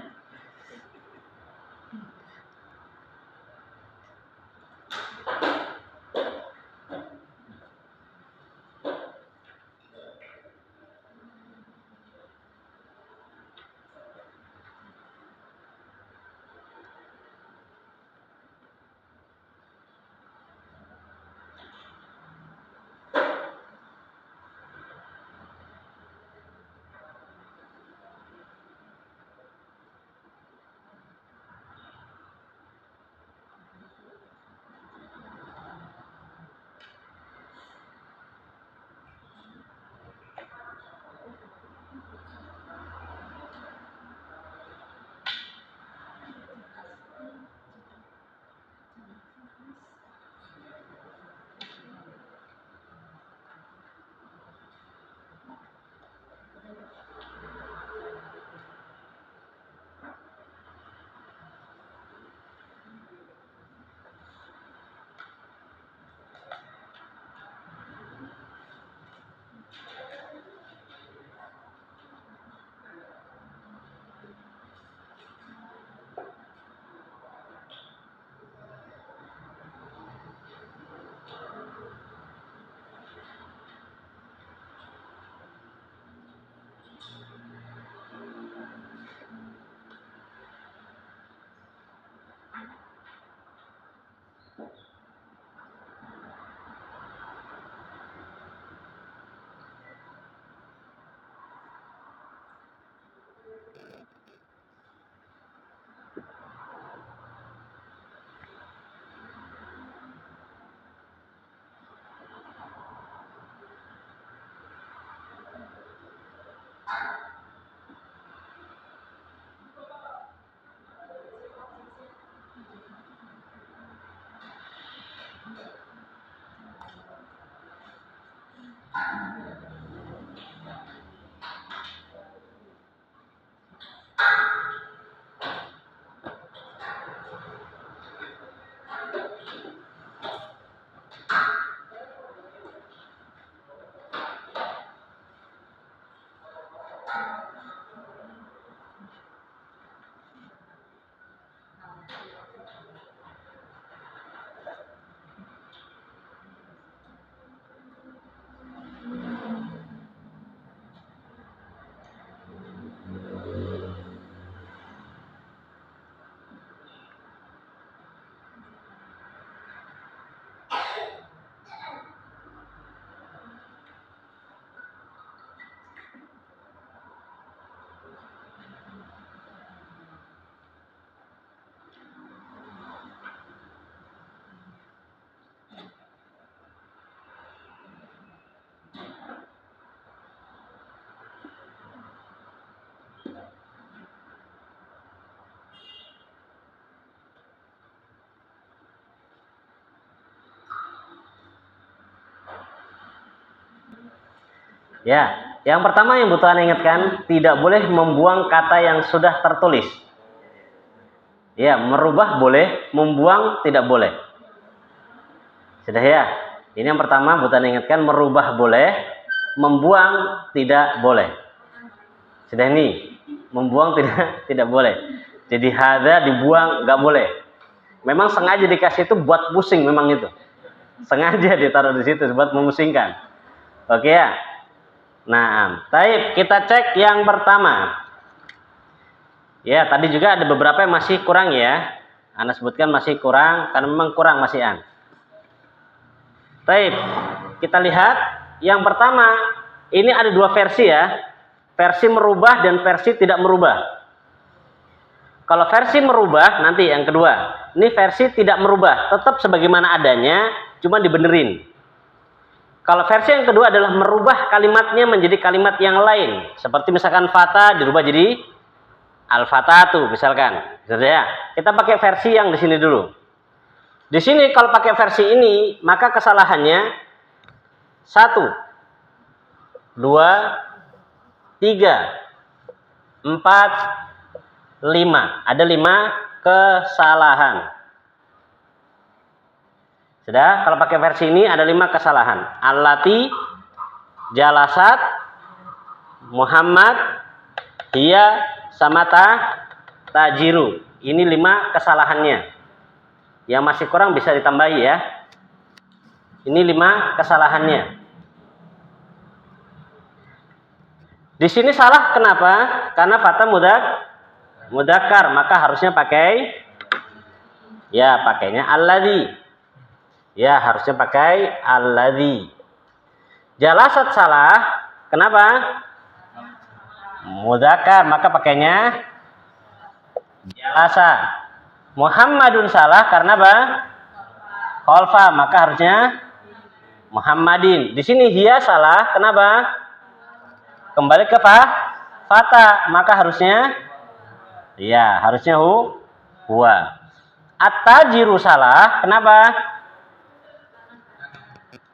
Ya, yang pertama yang butuh Anda ingatkan, tidak boleh membuang kata yang sudah tertulis. Ya, merubah boleh, membuang tidak boleh. Sudah ya? Ini yang pertama butuh Anda ingatkan, merubah boleh, membuang tidak boleh. Sudah ini, membuang tidak boleh. Jadi hadza dibuang nggak boleh. Memang sengaja dikasih itu buat pusing memang itu. Sengaja ditaruh di situ buat memusingkan. Oke ya? Nah, baik, kita cek yang pertama. Ya, tadi juga ada beberapa yang masih kurang ya. Anda sebutkan masih kurang, karena memang kurang masih an. Baik, kita lihat. Yang pertama, ini ada dua versi ya. Versi merubah dan versi tidak merubah. Kalau versi merubah, nanti yang kedua. Ini versi tidak merubah, tetap sebagaimana adanya, cuma dibenerin. Kalau versi yang kedua adalah merubah kalimatnya menjadi kalimat yang lain. Seperti misalkan fata dirubah jadi al-fatatu misalkan. Ya, kita pakai versi yang di sini dulu. Di sini kalau pakai versi ini, maka kesalahannya 1, 2, 3, 4, 5. Ada 5 kesalahan. Sudah, kalau pakai versi ini ada 5 kesalahan. Allati, jalasat, Muhammad, hiya, samata, tajiru. Ini 5 kesalahannya. Yang masih kurang bisa ditambahi ya. Ini 5 kesalahannya. Di sini salah kenapa? Karena fata mudzakkar, maka harusnya pakai ya pakainya alladzi. Ya, harusnya pakai alladzi. Jalasat salah. Kenapa? Mudzakkar, maka pakainya jalasa. Muhammadun salah karena apa? Khalfa, maka harusnya Muhammadin. Di sini hiya salah, kenapa? Kembali ke fata, maka harusnya ya, harusnya huwa. At-tajiru salah, kenapa?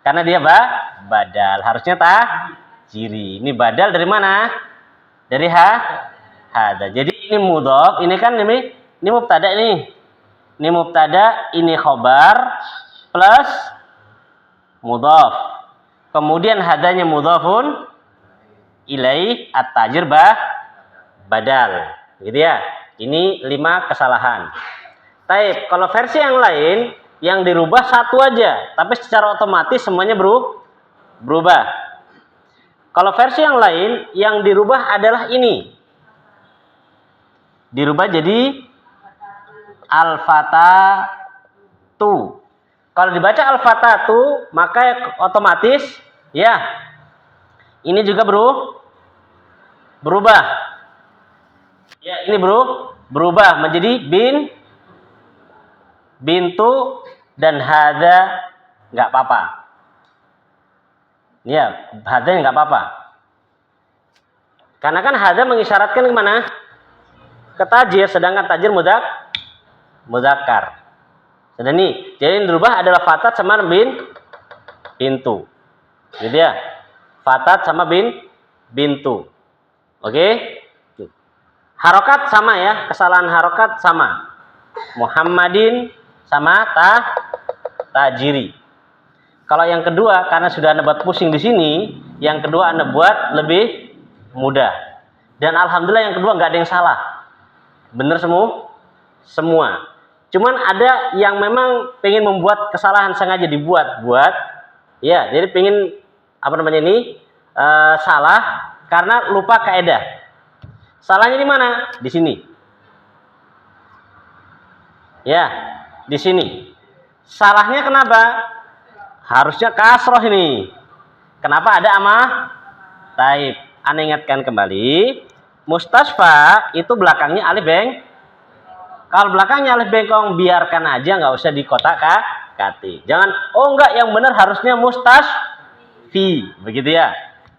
Karena dia badal, harusnya tajiri. Ini badal dari mana? Dari hada. Jadi ini mudhof, ini kan ini mubtada nih. Ini mubtada, ini khobar plus mudhof. Kemudian hadanya mudhofun ilaih, at-tajir badal. Gitu ya. Ini 5 kesalahan. Taib, kalau versi yang lain yang dirubah 1 aja, tapi secara otomatis semuanya berubah. Kalau versi yang lain yang dirubah adalah ini. Dirubah jadi al-fatatu. Kalau dibaca al-fatatu, maka otomatis ya ini juga berubah. Ya, ini berubah menjadi bintu dan hadza nggak apa-apa. Ya, hadza nggak apa-apa. Karena kan hadza mengisyaratkan ke mana? Ke tajir, sedangkan tajir mudzakkar. Sudah nih, jadi yang dirubah adalah fatat sama bintu. Gitu ya. Fatat sama bintu. Oke? Harokat sama ya, kesalahan harokat sama. Muhammadin sama tajiri. Kalau yang kedua, karena sudah Anda buat pusing di sini, yang kedua Anda buat lebih mudah. Dan alhamdulillah yang kedua nggak ada yang salah. Bener semua. Cuman ada yang memang pengen membuat kesalahan sengaja dibuat. Ya, jadi pengen salah karena lupa kaidah. Salahnya di mana? Di sini. Ya, di sini. Salahnya kenapa? Harusnya kasroh ini. Kenapa ada amah? Taib. Anda ingatkan kembali. Mustasfa itu belakangnya alif Kalau belakangnya alif bengkong, biarkan aja, nggak usah dikotak-katik. Jangan, oh enggak, yang benar harusnya mustasfi. Begitu ya.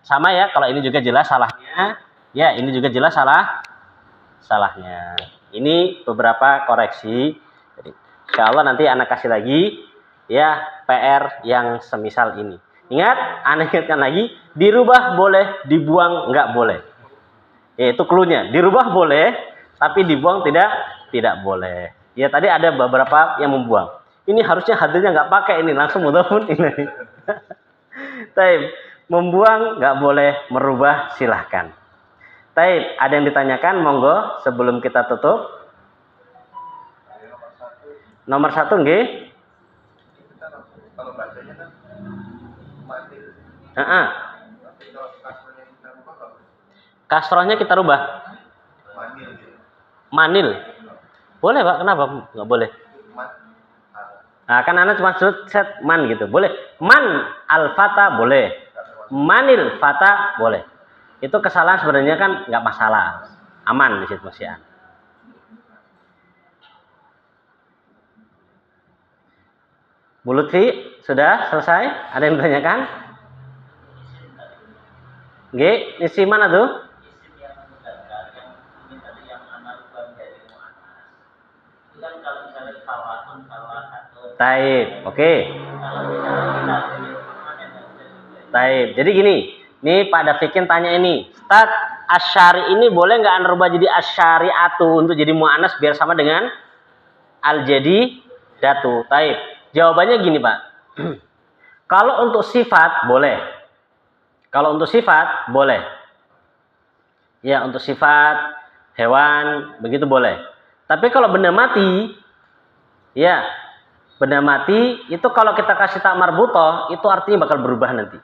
Sama ya, kalau ini juga jelas salahnya. Ya, ini juga jelas salahnya. Ini beberapa koreksi. Jadi, insya Allah nanti anak kasih lagi ya PR yang semisal ini. Ingat, Anda ingatkan lagi, dirubah boleh, dibuang nggak boleh. Itu clue-nya. Dirubah boleh, tapi dibuang tidak boleh. Ya tadi ada beberapa yang membuang. Ini harusnya hadirnya nggak pakai ini, langsung mudhofun ini. Taib, membuang nggak boleh, merubah silahkan. Taib, ada yang ditanyakan, monggo sebelum kita tutup. Nomor satu, nggih. Kalau bacanya kan mati. Kasrohnya kita rubah. Manil. Boleh Pak, kenapa nggak boleh? Nah, kan anak cuma set man gitu. Boleh. Man al-fata boleh. Manil fata boleh. Itu kesalahan sebenarnya kan nggak masalah. Aman di situ masih. Bu Lutfi, sudah selesai? Ada yang bertanyakan? Nggih, isi mana tuh? Taib, oke. Taib. Jadi gini, nih Pak Dafikin tanya ini, Ustaz, asyari ini boleh nggak Anda rubah jadi asyariatu untuk jadi mu'annas biar sama dengan al-jadi datu? Taib. Jawabannya gini Pak. Kalau untuk sifat boleh. Kalau untuk sifat boleh. Ya, untuk sifat hewan begitu boleh. Tapi kalau benda mati, ya, benda mati itu kalau kita kasih tak marbutoh itu artinya bakal berubah nanti.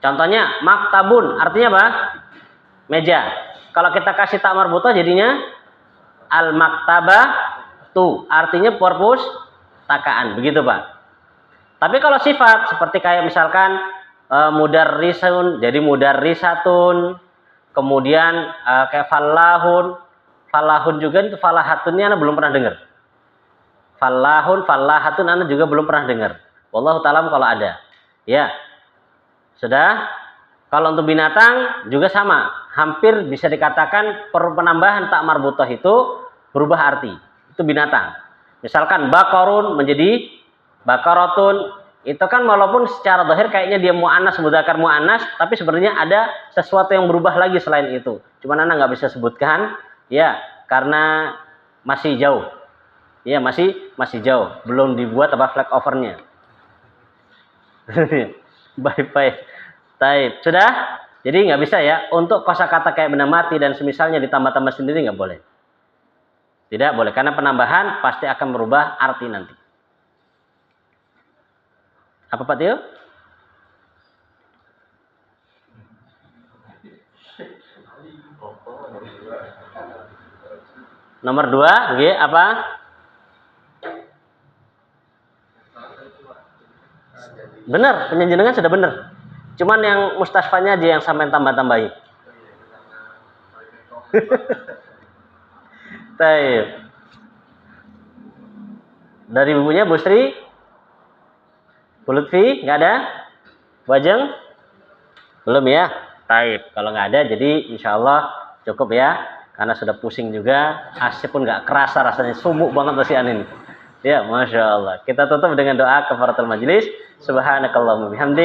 Contohnya maktabun, artinya apa? Meja. Kalau kita kasih tak marbutoh jadinya al maktabah tu, artinya purpose takaan, begitu Pak. Tapi kalau sifat seperti kayak misalkan mudarrisun jadi mudarrisatun, kemudian kayak falahun juga itu falahatunnya Anda belum pernah dengar. Falahatun Anda juga belum pernah dengar. Wallahu ta'ala kalau ada. Ya. Sudah? Kalau untuk binatang juga sama. Hampir bisa dikatakan penambahan tak marbutoh itu berubah arti. Itu binatang. Misalkan bakorun menjadi bakorotun. Itu kan walaupun secara zahir kayaknya dia mu'annas, mudzakkar mu'annas, tapi sebenarnya ada sesuatu yang berubah lagi selain itu. Cuman Anda nggak bisa sebutkan, ya, karena masih jauh. Ya, masih jauh, belum dibuat apa flag overnya. Baik. Taib. Sudah? Jadi nggak bisa ya untuk kosakata kayak benda mati dan semisalnya ditambah-tambah sendiri nggak boleh. Tidak boleh karena penambahan pasti akan merubah arti nanti. Apa Pak Tio? Nomor 2, G apa? Benar, penjenengan sudah benar. Cuman yang mustasfanya aja yang sampai tambah-tambahi. Taib. Dari ibunya Bu Sri? Bu Lutfi? Nggak ada? Bu Ajeng? Belum ya? Taib. Kalau nggak ada, jadi insya Allah cukup ya. Karena sudah pusing juga. AC pun nggak kerasa rasanya. Sumuk banget masih ini. Ya, Masya Allah. Kita tutup dengan doa kafaratul majlis. Subhanakallahumma bihamdik.